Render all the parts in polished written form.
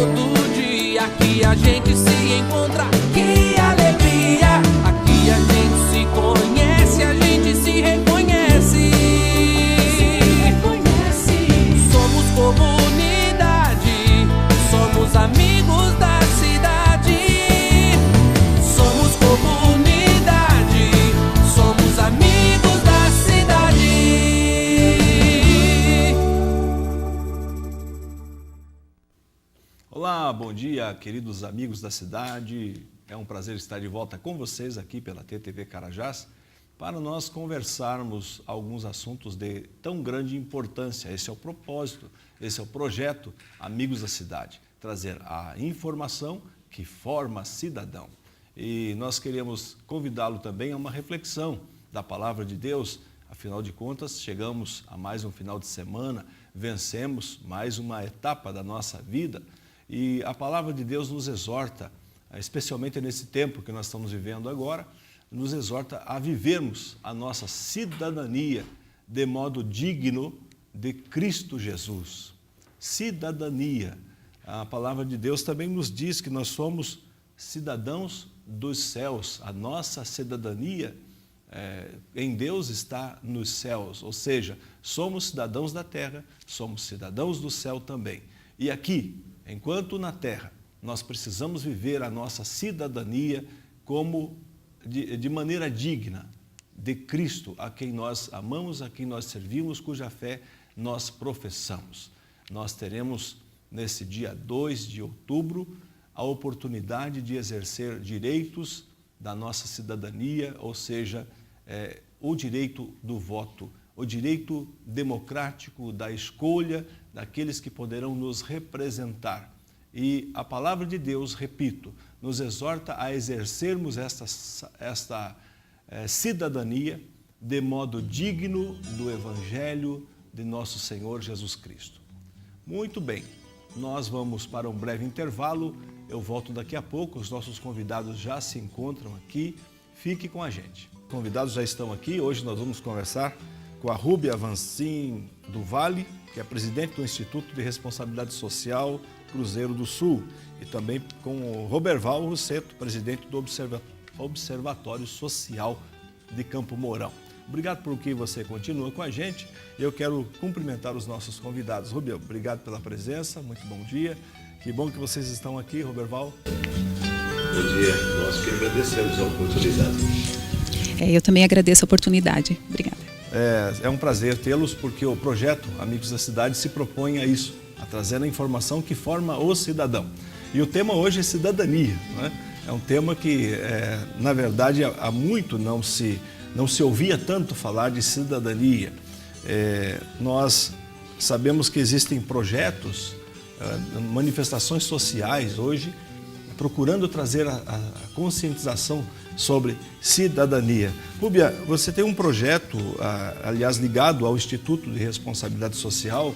todo dia. Aqui a gente se encontra, que alegria. Aqui a gente se conhece, a gente se reconhece. Somos comunidade, somos amigos da cidade. Somos comunidade, somos amigos da cidade. Olá, bom dia, queridos amigos da cidade. É um prazer estar de volta com vocês aqui pela TTV Carajás para nós conversarmos alguns assuntos de tão grande importância. Esse é o propósito, esse é o projeto Amigos da Cidade, trazer a informação que forma cidadão. E nós queremos convidá-lo também a uma reflexão da Palavra de Deus. Afinal de contas, chegamos a mais um final de semana, vencemos mais uma etapa da nossa vida. E a Palavra de Deus nos exorta, especialmente nesse tempo que nós estamos vivendo agora, nos exorta a vivermos a nossa cidadania de modo digno de Cristo Jesus. Cidadania. A Palavra de Deus também nos diz que nós somos cidadãos dos céus. A nossa cidadania em Deus está nos céus, ou seja, somos cidadãos da terra, somos cidadãos do céu também. E aqui, enquanto na terra, nós precisamos viver a nossa cidadania como de maneira digna de Cristo, a quem nós amamos, a quem nós servimos, cuja fé nós professamos. Nós teremos, nesse dia 2 de outubro, a oportunidade de exercer direitos da nossa cidadania, ou seja, o direito do voto, o direito democrático da escolha daqueles que poderão nos representar. E a Palavra de Deus, repito, nos exorta a exercermos esta cidadania de modo digno do Evangelho de nosso Senhor Jesus Cristo. Muito bem, nós vamos para um breve intervalo, eu volto daqui a pouco, os nossos convidados já se encontram aqui, fique com a gente. Os convidados já estão aqui, hoje nós vamos conversar com a Rúbia Vancin do Vale, que é presidente do Instituto de Responsabilidade Social Cruzeiro do Sul, e também com o Roberval Rosseto, presidente do Observatório Social de Campo Mourão. Obrigado por que você continua com a gente. Eu quero cumprimentar os nossos convidados. Rubia, obrigado pela presença, muito bom dia. Que bom que vocês estão aqui, Roberval. Bom dia, nós que agradecemos a oportunidade. Eu também agradeço a oportunidade. Obrigada. É um prazer tê-los, porque o projeto Amigos da Cidade se propõe a isso, a trazer a informação que forma o cidadão. E o tema hoje é cidadania, né? É um tema que, na verdade, há muito não se ouvia tanto falar de cidadania. Nós sabemos que existem projetos, manifestações sociais hoje, procurando trazer a conscientização sobre cidadania. Rúbia, você tem um projeto, aliás, ligado ao Instituto de Responsabilidade Social,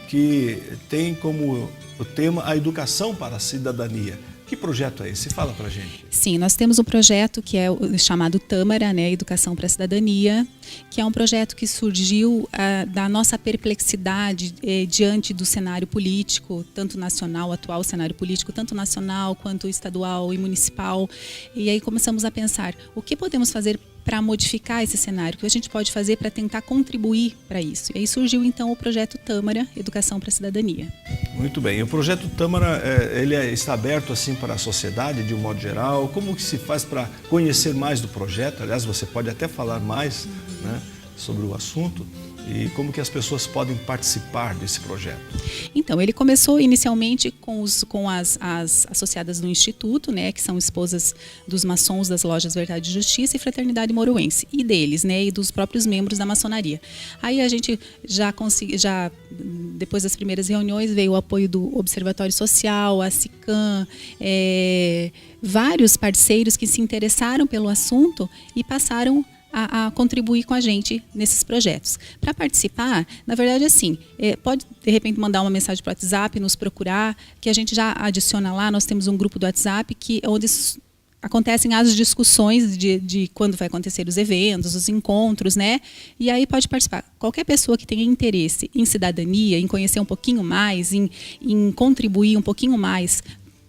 que tem como o tema a educação para a cidadania. Que projeto é esse? Fala pra gente. Sim, nós temos um projeto que é o chamado Tâmara, né, Educação para a Cidadania, que é um projeto que surgiu da nossa perplexidade diante do cenário político, tanto nacional, atual cenário político, tanto nacional quanto estadual e municipal. E aí começamos a pensar, o que podemos fazer para modificar esse cenário, o que a gente pode fazer para tentar contribuir para isso. E aí surgiu então o projeto Tâmara, Educação para a Cidadania. Muito bem, o projeto Tâmara, ele está aberto assim para a sociedade de um modo geral? Como que se faz para conhecer mais do projeto? Aliás, você pode até falar mais, né, sobre o assunto. E como que as pessoas podem participar desse projeto? Então, ele começou inicialmente com as associadas do Instituto, né, que são esposas dos maçons das lojas Verdade e Justiça e Fraternidade Mouroense, e deles, né, e dos próprios membros da maçonaria. Aí a gente depois das primeiras reuniões, veio o apoio do Observatório Social, a SICAM, vários parceiros que se interessaram pelo assunto e passaram a contribuir com a gente nesses projetos. Para participar, na verdade, assim, pode de repente mandar uma mensagem para o WhatsApp, nos procurar, que a gente já adiciona lá. Nós temos um grupo do WhatsApp onde acontecem as discussões de quando vai acontecer os eventos, os encontros, né? E aí pode participar. Qualquer pessoa que tenha interesse em cidadania, em conhecer um pouquinho mais, em contribuir um pouquinho mais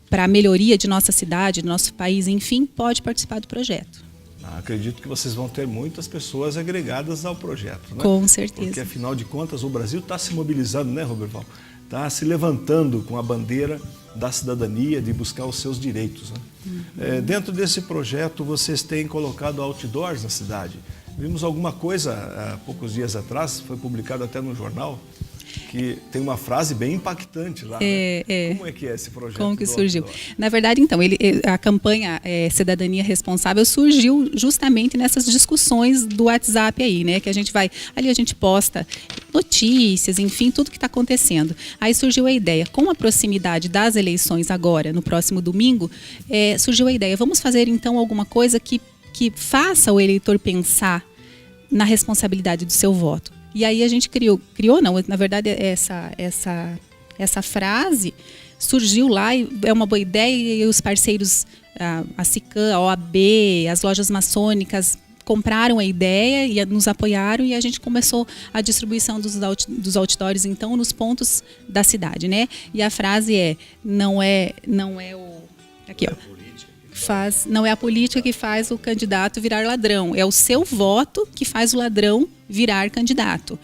para a melhoria de nossa cidade, do nosso país, enfim, pode participar do projeto. Acredito que vocês vão ter muitas pessoas agregadas ao projeto, né? Com certeza. Porque, afinal de contas, o Brasil está se mobilizando, né, Roberval? Está se levantando com a bandeira da cidadania, de buscar os seus direitos, né? Dentro desse projeto, vocês têm colocado outdoors na cidade. Vimos alguma coisa há poucos dias atrás, foi publicado até no jornal, que tem uma frase bem impactante lá. Como é que é esse projeto? Como que surgiu? Na verdade, então, a campanha Cidadania Responsável surgiu justamente nessas discussões do WhatsApp aí, né? Que a gente ali a gente posta notícias, enfim, tudo que está acontecendo. Aí surgiu a ideia, com a proximidade das eleições agora, no próximo domingo, surgiu a ideia, vamos fazer então alguma coisa que faça o eleitor pensar na responsabilidade do seu voto. E aí a gente criou não, na verdade essa frase surgiu lá e é uma boa ideia e os parceiros, a SICAM, a OAB, as lojas maçônicas compraram a ideia e nos apoiaram e a gente começou a distribuição dos outdoors então nos pontos da cidade, né? E a frase não é o aqui, ó. Não é a política que faz o candidato virar ladrão, é o seu voto que faz o ladrão virar candidato.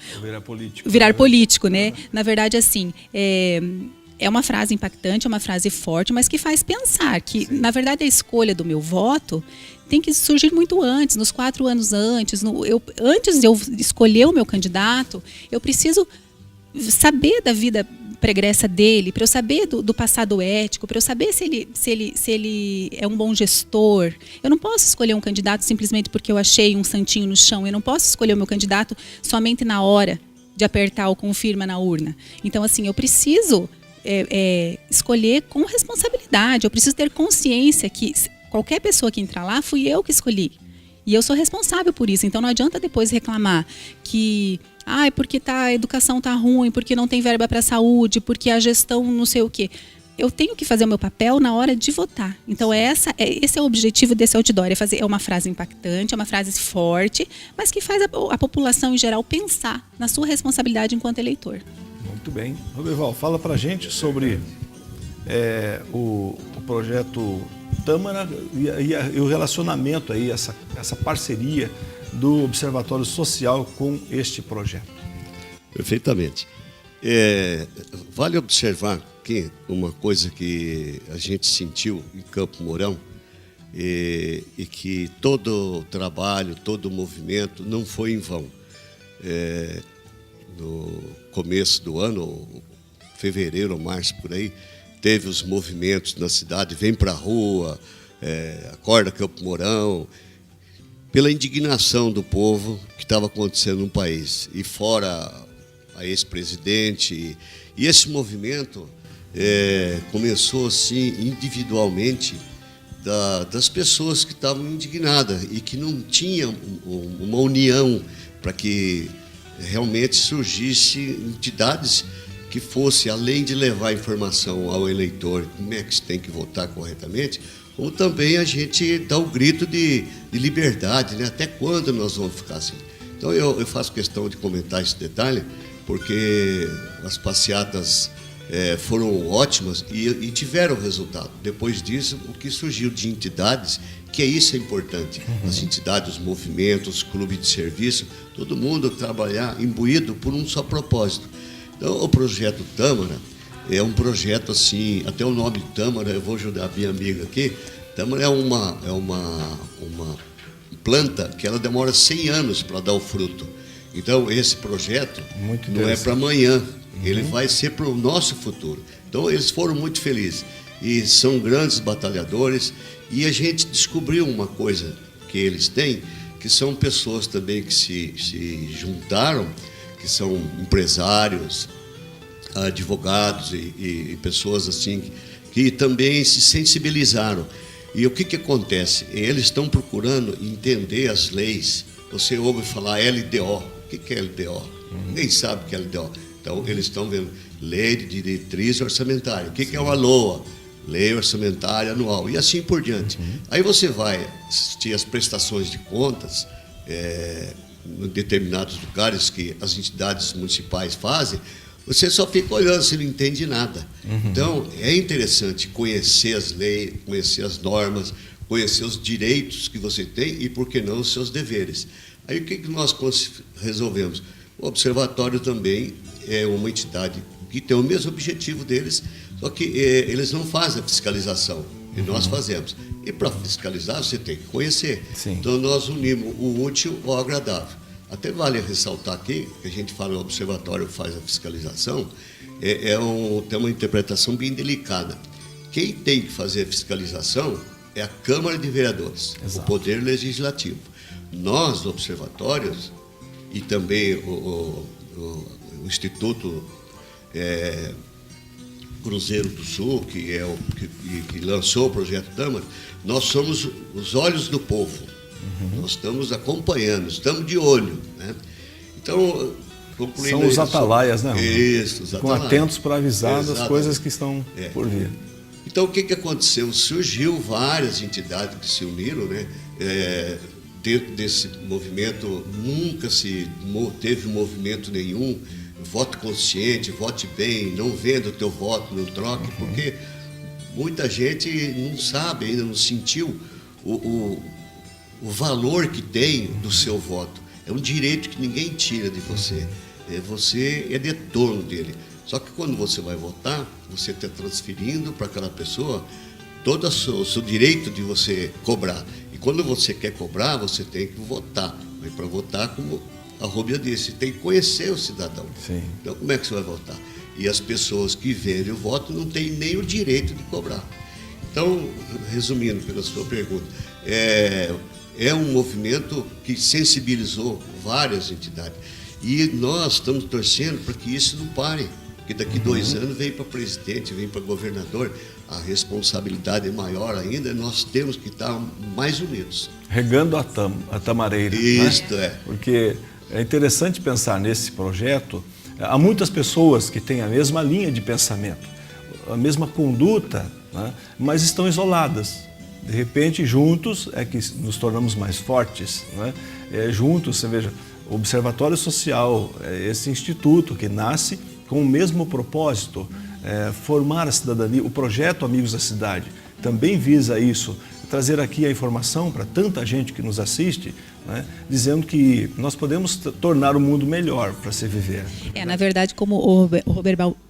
Virar político, né? Na verdade, assim, é uma frase impactante, é uma frase forte, mas que faz pensar que, sim, na verdade, a escolha do meu voto tem que surgir muito antes, nos 4 anos antes. Antes de eu escolher o meu candidato, eu preciso saber da vida pregressa dele, para eu saber do passado ético, para eu saber se ele é um bom gestor. Eu não posso escolher um candidato simplesmente porque eu achei um santinho no chão. Eu não posso escolher o meu candidato somente na hora de apertar o confirma na urna. Então, assim, eu preciso escolher com responsabilidade. Eu preciso ter consciência que qualquer pessoa que entrar lá, fui eu que escolhi. E eu sou responsável por isso. Então, não adianta depois reclamar que porque a educação está ruim, porque não tem verba para a saúde, porque a gestão não sei o quê. Eu tenho que fazer o meu papel na hora de votar. Então, esse é o objetivo desse outdoor, é uma frase impactante, é uma frase forte, mas que faz a população em geral pensar na sua responsabilidade enquanto eleitor. Muito bem. Roberval, fala para a gente sobre o projeto Tâmara e o relacionamento aí, essa parceria do Observatório Social com este projeto. Perfeitamente. Vale observar que uma coisa que a gente sentiu em Campo Mourão e que todo o trabalho, todo o movimento não foi em vão. No começo do ano, fevereiro ou março, por aí, teve os movimentos na cidade, vem para a rua, acorda Campo Mourão, pela indignação do povo que estava acontecendo no país. E fora a ex-presidente. E esse movimento começou assim, individualmente, das pessoas que estavam indignadas e que não tinham uma união para que realmente surgisse entidades que fosse, além de levar informação ao eleitor, como é que se tem que votar corretamente, como também a gente dá o grito de liberdade, né? Até quando nós vamos ficar assim? Então eu faço questão de comentar esse detalhe, porque as passeatas foram ótimas e tiveram resultado. Depois disso, o que surgiu de entidades, que isso é importante, as entidades, os movimentos, os clubes de serviço, todo mundo trabalhar imbuído por um só propósito. Então, o projeto Tâmara é um projeto assim, até o nome Tâmara, eu vou ajudar a minha amiga aqui. Tâmara é uma planta que ela demora 100 anos para dar o fruto. Então, esse projeto não é para amanhã, ele vai ser para o nosso futuro. Então, eles foram muito felizes e são grandes batalhadores. E a gente descobriu uma coisa que eles têm, que são pessoas também que se juntaram, que são empresários, advogados e pessoas assim que também se sensibilizaram. E o que acontece? Eles estão procurando entender as leis. Você ouve falar LDO. O que é LDO? Ninguém sabe o que é LDO. Então, eles estão vendo Lei de Diretriz Orçamentária. O que é uma LOA? lei orçamentária anual e assim por diante. Aí você vai assistir as prestações de contas em determinados lugares que as entidades municipais fazem, você só fica olhando, você não entende nada. Então, é interessante conhecer as leis, conhecer as normas, conhecer os direitos que você tem e, por que não, os seus deveres. Aí, o que nós resolvemos? O Observatório também é uma entidade que tem o mesmo objetivo deles, só que eles não fazem a fiscalização, e nós fazemos. E para fiscalizar, você tem que conhecer. Sim. Então, nós unimos o útil ao agradável. Até vale ressaltar aqui, que a gente fala o observatório faz a fiscalização, tem uma interpretação bem delicada. Quem tem que fazer a fiscalização é a Câmara de Vereadores, Exato. o Poder Legislativo. Nós, observatórios, e também o Instituto Cruzeiro do Sul, que lançou o projeto Tâmara, nós somos os olhos do povo. Nós estamos acompanhando, estamos de olho, né? Então, concluindo... São os atalaias, né? Isso, os Com atalaias. atentos para avisar das coisas que estão por vir. Então, o que aconteceu? Surgiu várias entidades que se uniram, né? Dentro desse movimento, nunca teve movimento nenhum, voto consciente, vote bem, não venda o teu voto, não troque, porque muita gente não sabe, ainda não sentiu o valor que tem do seu voto. É um direito que ninguém tira de você. Você é detorno dele. Só que quando você vai votar, você está transferindo para aquela pessoa todo o seu direito de você cobrar. E quando você quer cobrar, você tem que votar. Mas para votar, como a Rúbia disse, tem que conhecer o cidadão. Sim. Então, como é que você vai votar? E as pessoas que vendem o voto não têm nem o direito de cobrar. Então, resumindo pela sua pergunta, é um movimento que sensibilizou várias entidades. E nós estamos torcendo para que isso não pare. Porque daqui 2 anos vem para presidente, vem para governador, a responsabilidade é maior ainda, nós temos que estar mais unidos. Regando a tamareira. Isto né? Porque é interessante pensar nesse projeto. Há muitas pessoas que têm a mesma linha de pensamento, a mesma conduta, né? Mas estão isoladas. De repente, juntos é que nos tornamos mais fortes. Né? Juntos, você veja, o Observatório Social, esse instituto que nasce com o mesmo propósito, formar a cidadania. O projeto Amigos da Cidade também visa isso, trazer aqui a informação para tanta gente que nos assiste, né, dizendo que nós podemos tornar o mundo melhor para se viver. Na verdade, como o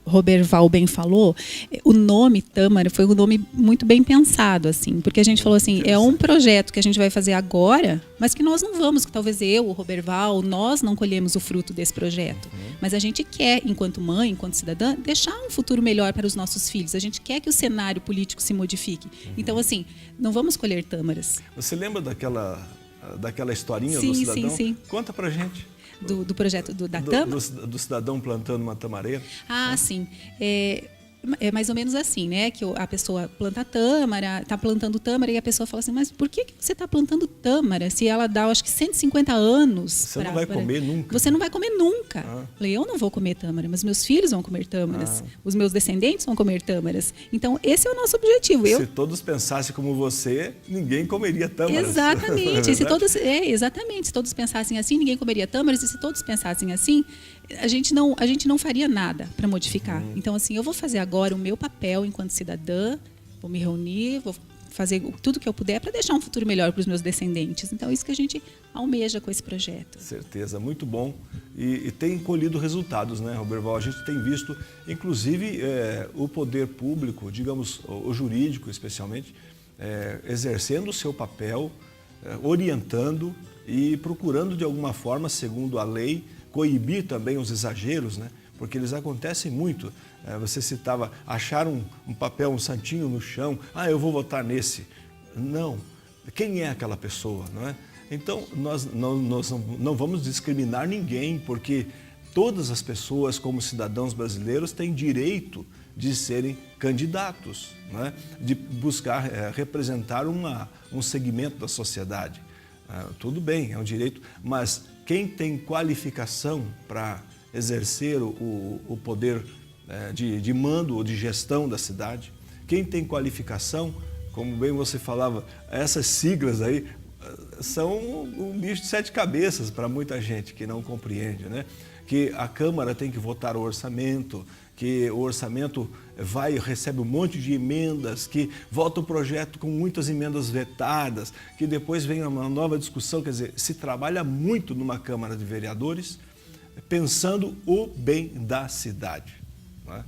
Roberval bem falou, o nome Tâmara foi um nome muito bem pensado, assim, porque a gente falou assim, é um projeto que a gente vai fazer agora, mas que nós não vamos, que talvez eu, o Roberval, nós não colhemos o fruto desse projeto. Mas a gente quer, enquanto mãe, enquanto cidadã, deixar um futuro melhor para os nossos filhos. A gente quer que o cenário político se modifique. Então, assim, não vamos colher tâmaras. Você lembra daquela historinha sim, do cidadão? Sim. Conta pra gente. Do projeto da Tâmara? Do cidadão plantando uma tamareira? Sim. É mais ou menos assim, né? Que a pessoa planta tâmara, está plantando tâmara e a pessoa fala assim, mas por que você está plantando tâmara se ela dá, acho que 150 anos? Você não vai comer nunca. Você não vai comer nunca. Falei, eu não vou comer tâmara, mas meus filhos vão comer tâmaras. Os meus descendentes vão comer tâmaras. Então, esse é o nosso objetivo. Se todos pensassem como você, ninguém comeria tâmaras. Exatamente. Exatamente. Se todos pensassem assim, ninguém comeria tâmaras. E se todos pensassem assim, a gente não faria nada para modificar. Então, assim, eu vou fazer agora o meu papel enquanto cidadã, vou me reunir, vou fazer tudo que eu puder para deixar um futuro melhor para os meus descendentes. Então, é isso que a gente almeja com esse projeto. Certeza, muito bom. E tem colhido resultados, né, Roberval? A gente tem visto, inclusive, o poder público, digamos, o jurídico especialmente, exercendo o seu papel, orientando e procurando, de alguma forma, segundo a lei, coibir também os exageros, né? Porque eles acontecem muito. Você citava, achar um papel, um santinho no chão, eu vou votar nesse. Não. Quem é aquela pessoa, não é? Então, nós não vamos discriminar ninguém, porque todas as pessoas, como cidadãos brasileiros, têm direito de serem candidatos, não é? De buscar representar um segmento da sociedade. Tudo bem, é um direito, mas quem tem qualificação para exercer o poder de mando ou de gestão da cidade, Quem tem qualificação, como bem você falava, essas siglas aí são um bicho de 7 cabeças para muita gente que não compreende, né? Que a Câmara tem que votar o orçamento, que o orçamento recebe um monte de emendas, que vota o projeto com muitas emendas vetadas, que depois vem uma nova discussão. Quer dizer, se trabalha muito numa Câmara de Vereadores pensando o bem da cidade. Não é?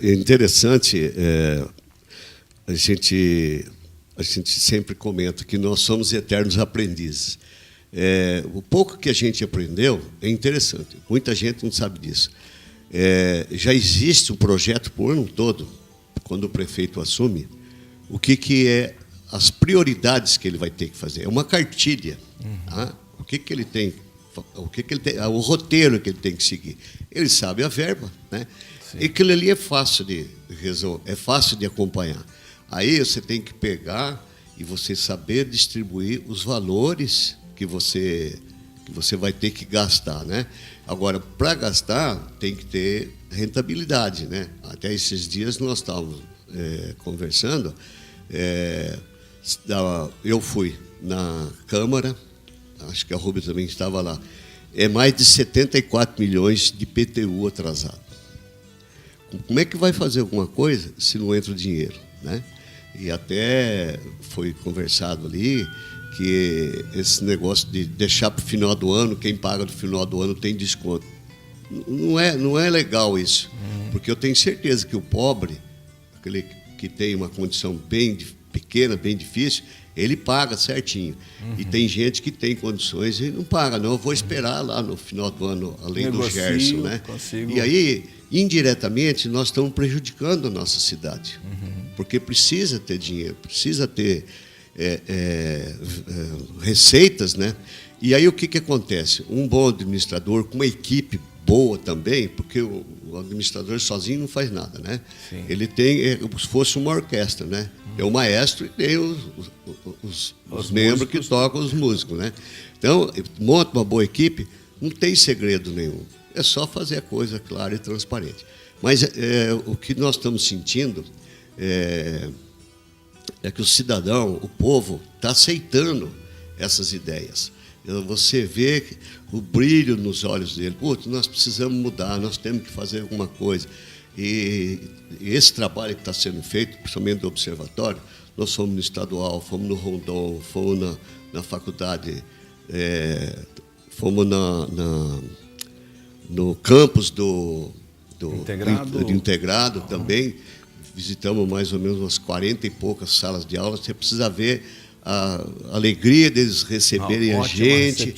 É interessante, a gente sempre comenta que nós somos eternos aprendizes. O pouco que a gente aprendeu é interessante, muita gente não sabe disso. Já existe um projeto por ano todo, quando o prefeito assume, o que é as prioridades que ele vai ter que fazer. É uma cartilha. Tá? O que ele tem, o roteiro que ele tem que seguir. Ele sabe a verba, né? E aquilo ali é fácil de resolver, é fácil de acompanhar. Aí você tem que pegar e você saber distribuir os valores que você vai ter que gastar, né? Agora, para gastar, tem que ter rentabilidade, né? Até esses dias nós estávamos conversando, eu fui na Câmara, acho que a Rúbia também estava lá, mais de 74 milhões de PTU atrasado. Como é que vai fazer alguma coisa se não entra o dinheiro, né? E até foi conversado ali que esse negócio de deixar para o final do ano, quem paga no final do ano tem desconto. Não é legal isso, porque eu tenho certeza que o pobre, aquele que tem uma condição bem pequena, bem difícil, ele paga certinho. E tem gente que tem condições e não paga, não. Eu vou esperar lá no final do ano, além do Gerson, né? E aí, indiretamente, nós estamos prejudicando a nossa cidade, porque precisa ter dinheiro, precisa ter receitas, né? E aí o que acontece? Um bom administrador, com uma equipe boa também, porque o administrador sozinho não faz nada, né? Sim. Ele tem, como se fosse uma orquestra, né? Tem o maestro e tem os membros que tocam, os músicos, né? Então, monta uma boa equipe, não tem segredo nenhum. É só fazer a coisa clara e transparente. Mas o que nós estamos sentindo é que o cidadão, o povo, está aceitando essas ideias. Você vê o brilho nos olhos dele. Putz, nós precisamos mudar, nós temos que fazer alguma coisa. E esse trabalho que está sendo feito, principalmente do observatório, nós fomos no estadual, fomos no Rondon, fomos na faculdade, fomos no campus do integrado também. Visitamos mais ou menos umas 40 e poucas salas de aula. Você precisa ver a alegria deles receberem a gente.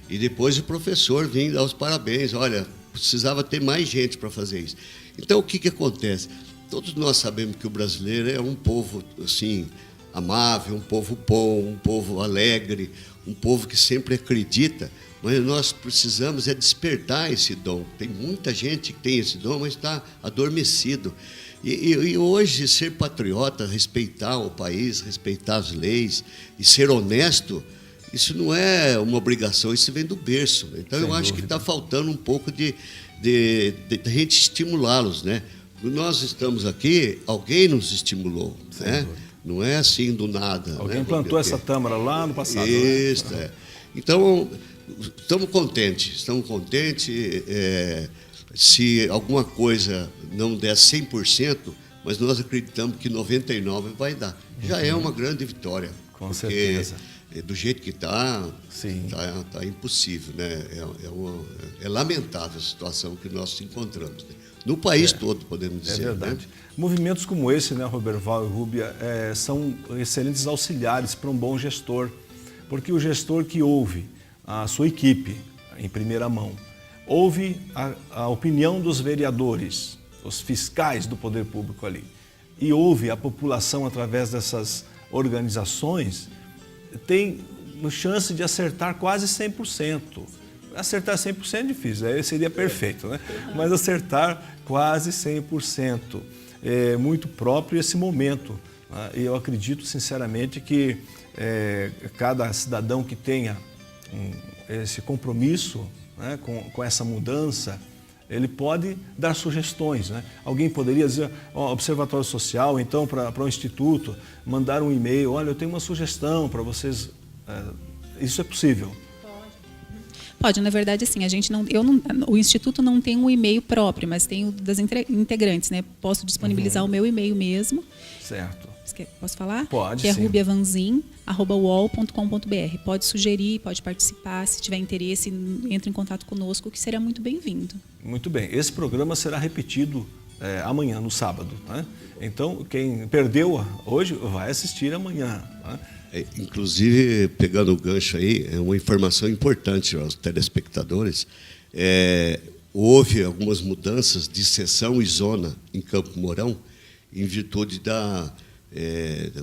E depois o professor vir dar os parabéns. Olha, precisava ter mais gente para fazer isso. Então, o que acontece? Todos nós sabemos que o brasileiro é um povo assim, amável, um povo bom, um povo alegre, um povo que sempre acredita, mas nós precisamos despertar esse dom. Tem muita gente que tem esse dom, mas está adormecido. E hoje, ser patriota, respeitar o país, respeitar as leis e ser honesto, isso não é uma obrigação, isso vem do berço. Então, eu acho que está faltando um pouco de gente estimulá-los, né? Nós estamos aqui, alguém nos estimulou, né? Não é assim do nada. Alguém plantou essa tâmara lá no passado. Isso, né? Então, estamos contentes. Se alguma coisa não der 100%, mas nós acreditamos que 99% vai dar. Já é uma grande vitória. Com certeza. Do jeito que está impossível, né? É lamentável a situação que nós nos encontramos, né? No país todo, podemos dizer. É verdade. Né? Movimentos como esse, né, Roberval e Rúbia, são excelentes auxiliares para um bom gestor, porque o gestor que ouve a sua equipe em primeira mão, ouve a opinião dos vereadores, os fiscais do poder público ali, e ouve a população através dessas organizações, tem uma chance de acertar quase 100%. Acertar 100% é difícil, aí seria perfeito, né? Mas acertar quase 100%. É muito próprio esse momento. Né? E eu acredito, sinceramente, que cada cidadão que tenha esse compromisso, né, com essa mudança, ele pode dar sugestões, né? Alguém poderia dizer, observatório social, então, para o instituto, mandar um e-mail, olha, eu tenho uma sugestão para vocês, isso é possível? Pode, na verdade, assim, o Instituto não tem um e-mail próprio, mas tem o das integrantes, né? Posso disponibilizar o meu e-mail mesmo. Certo. Posso falar? Pode, que é sim. rubiavanzin@uol.com.br. Pode sugerir, pode participar, se tiver interesse, entre em contato conosco, que será muito bem-vindo. Muito bem. Esse programa será repetido amanhã, no sábado, né? Então, quem perdeu hoje vai assistir amanhã, né? Inclusive, pegando o gancho aí, é uma informação importante aos telespectadores. Houve algumas mudanças de seção e zona em Campo Mourão, em virtude da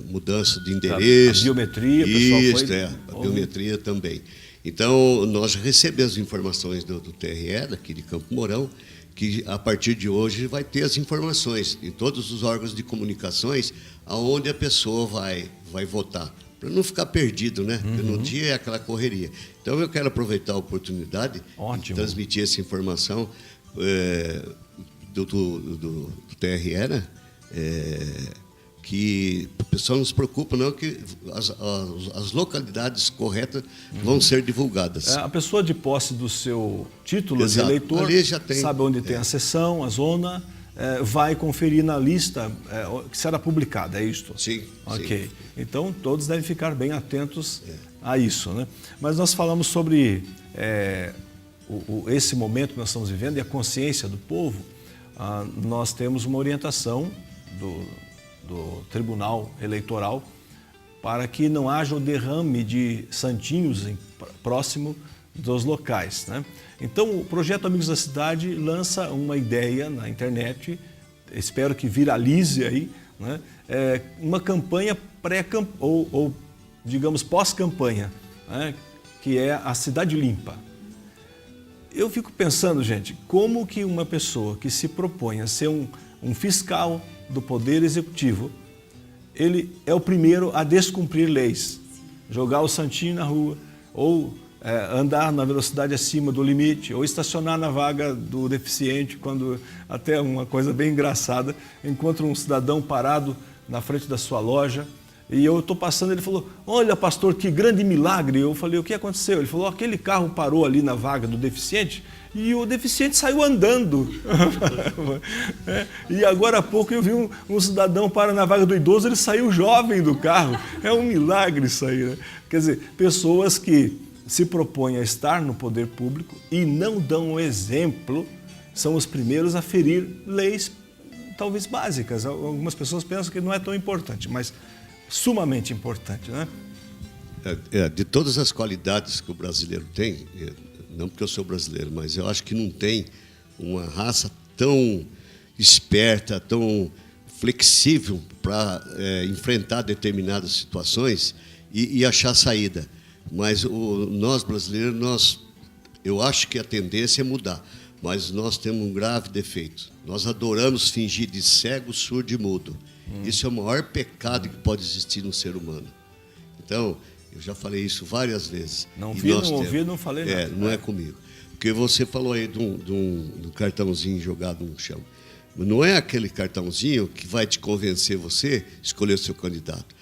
mudança de endereço. A biometria, pessoal, isso, a biometria também. Então, nós recebemos informações do TRE, daqui de Campo Mourão, que a partir de hoje vai ter as informações em todos os órgãos de comunicações aonde a pessoa vai votar, para não ficar perdido, né? Porque no dia é aquela correria. Então, eu quero aproveitar a oportunidade de transmitir essa informação do TRE, né? Que o pessoal não se preocupa, não, que as localidades corretas vão ser divulgadas. A pessoa de posse do seu título Exato. de eleitor Ali já tem, sabe onde tem a seção, a zona, vai conferir na lista que será publicada, é isto? Sim. Ok. Sim. Então, todos devem ficar bem atentos a isso, né? Mas nós falamos sobre esse momento que nós estamos vivendo e a consciência do povo. Nós temos uma orientação do Tribunal Eleitoral para que não haja o derrame de santinhos próximo dos locais, né? Então, o Projeto Amigos da Cidade lança uma ideia na internet, espero que viralize aí, né? Uma campanha ou digamos, pós-campanha, né? Que é a Cidade Limpa. Eu fico pensando, gente, como que uma pessoa que se propõe a ser um fiscal do Poder Executivo, ele é o primeiro a descumprir leis, jogar o santinho na rua, ou andar na velocidade acima do limite, ou estacionar na vaga do deficiente, quando, até uma coisa bem engraçada, encontro um cidadão parado na frente da sua loja, e eu estou passando, ele falou, olha, pastor, que grande milagre. Eu falei, o que aconteceu? Ele falou, aquele carro parou ali na vaga do deficiente e o deficiente saiu andando. E agora há pouco eu vi um cidadão parar na vaga do idoso, ele saiu jovem do carro. É um milagre isso aí, né? Quer dizer, pessoas que se propõem a estar no poder público e não dão o exemplo, são os primeiros a ferir leis talvez básicas. Algumas pessoas pensam que não é tão importante, mas sumamente importante, né? De todas as qualidades que o brasileiro tem, não porque eu sou brasileiro, mas eu acho que não tem uma raça tão esperta, tão flexível para enfrentar determinadas situações e achar saída. Mas nós brasileiros, eu acho que a tendência é mudar, mas nós temos um grave defeito. Nós adoramos fingir de cego, surdo e mudo. Isso é o maior pecado que pode existir no ser humano. Então, eu já falei isso várias vezes. Não vi, não ouvi, não falei nada. Não é comigo. Porque você falou aí de um cartãozinho jogado no chão. Não é aquele cartãozinho que vai te convencer você a escolher o seu candidato.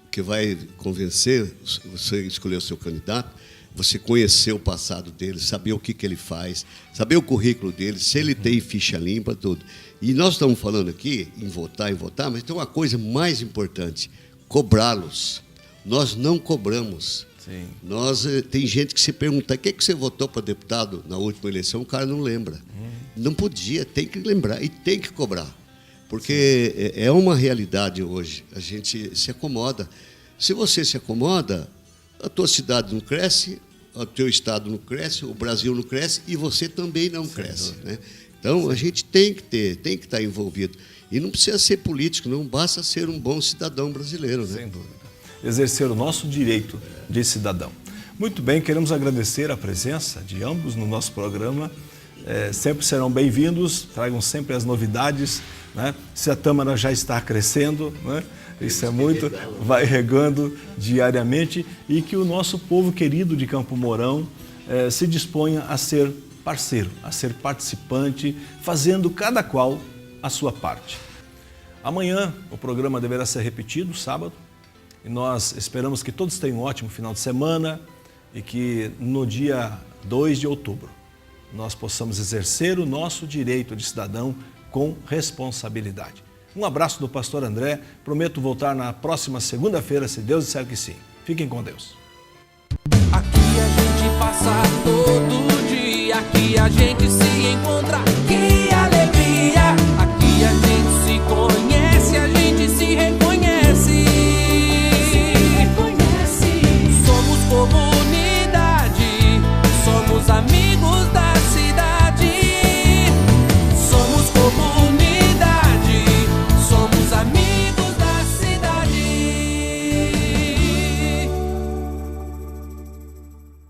O que vai convencer você a escolher o seu candidato, você conhecer o passado dele, saber o que ele faz, saber o currículo dele, se ele tem ficha limpa, tudo. E nós estamos falando aqui em votar, mas tem uma coisa mais importante, cobrá-los. Nós não cobramos. Sim. Tem gente que se pergunta, o que você votou para deputado na última eleição? O cara não lembra. Não podia, tem que lembrar e tem que cobrar. Porque é uma realidade hoje, a gente se acomoda. Se você se acomoda, a tua cidade não cresce, o teu estado não cresce, o Brasil não cresce e você também não cresce, né? Então, a gente tem que estar envolvido. E não precisa ser político, não basta ser um bom cidadão brasileiro, né? Sem dúvida. Exercer o nosso direito de cidadão. Muito bem, queremos agradecer a presença de ambos no nosso programa. Sempre serão bem-vindos, tragam sempre as novidades, né? Se a Tâmara já está crescendo, né? Isso é muito, vai regando diariamente e que o nosso povo querido de Campo Mourão se disponha a ser parceiro, a ser participante, fazendo cada qual a sua parte. Amanhã o programa deverá ser repetido, sábado, e nós esperamos que todos tenham um ótimo final de semana e que no dia 2 de outubro nós possamos exercer o nosso direito de cidadão com responsabilidade. Um abraço do pastor André, prometo voltar na próxima segunda-feira, se Deus disser que sim. Fiquem com Deus. Aqui a gente passa todo dia, aqui a gente se encontra.